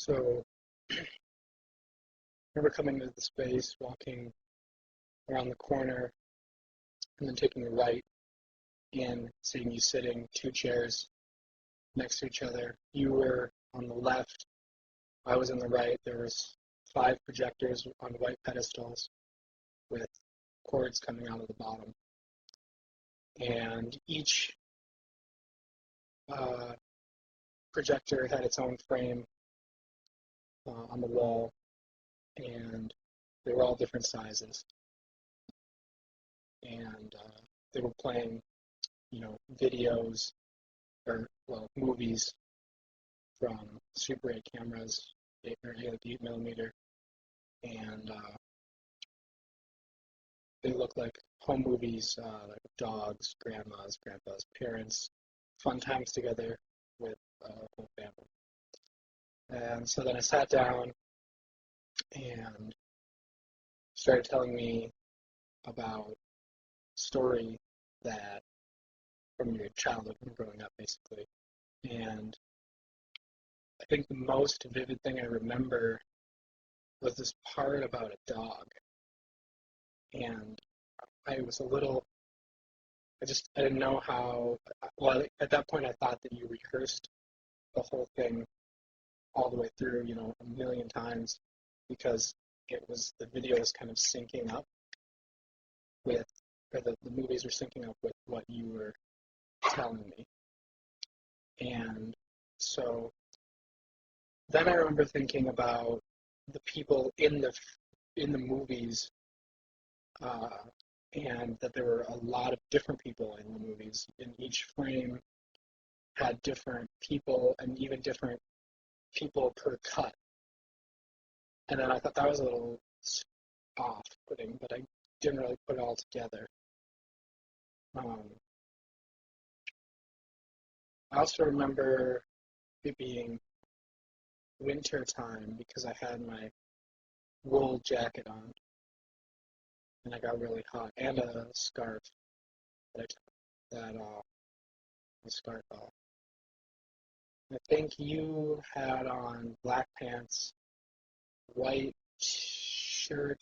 So I remember coming into the space, walking around the corner, and then taking a right and seeing you sitting two chairs next to each other. You were on the left, I was on the right. There was five projectors on white pedestals with cords coming out of the bottom. And each uh, projector had its own frame on the wall, and they were all different sizes. And they were playing, videos or movies from Super 8 cameras, 8 millimeter, and they look like home movies, like dogs, grandmas, grandpas, parents, fun times together with whole family. And so then I sat down and started telling me about a story that from your childhood, from growing up, basically. And I think the most vivid thing I remember was this part about a dog. And I was a little, I didn't know how, well, at that point I thought that you rehearsed the whole thing all the way through, a million times because the video was kind of syncing up with, or the movies were syncing up with what you were telling me. And so then I remember thinking about the people in the movies, and that there were a lot of different people in the movies. And each frame had different people and even different people per cut. And then I thought that was a little off-putting, but I didn't really put it all together. I also remember it being winter time because I had my wool jacket on and I got really hot, and a scarf that I took the scarf off. I think you had on black pants, white shirt,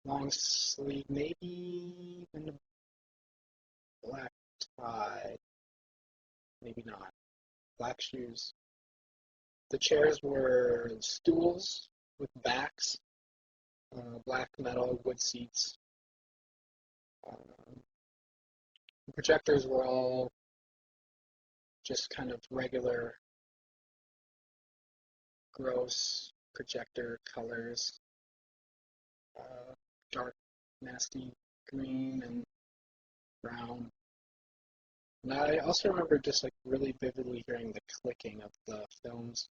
long sleeve, maybe even a black tie, maybe not. Black shoes. The chairs were stools with backs, black metal wood seats. The projectors were all just kind of regular, gross projector colors, dark, nasty green and brown. And I also remember just like really vividly hearing the clicking of the films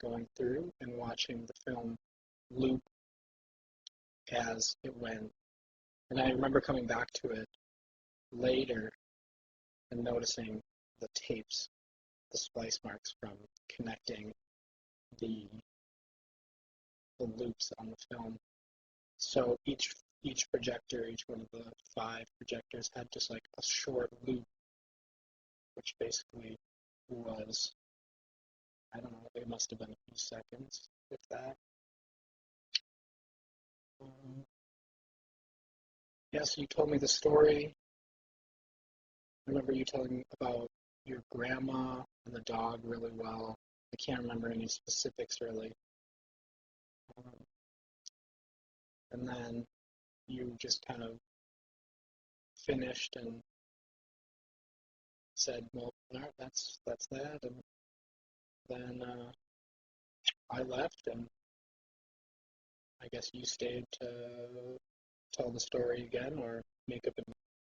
going through and watching the film loop as it went. And I remember coming back to it later and noticing the tapes, the splice marks from connecting the loops on the film. So each projector, each one of the five projectors had just like a short loop, which basically was, I don't know, it must have been a few seconds, if that. Yeah, so you told me the story. I remember you telling me about your grandma and the dog really well. I can't remember any specifics really. And then you just kind of finished and said, well, all right, that's that. And then I left, and I guess you stayed to tell the story again or make up a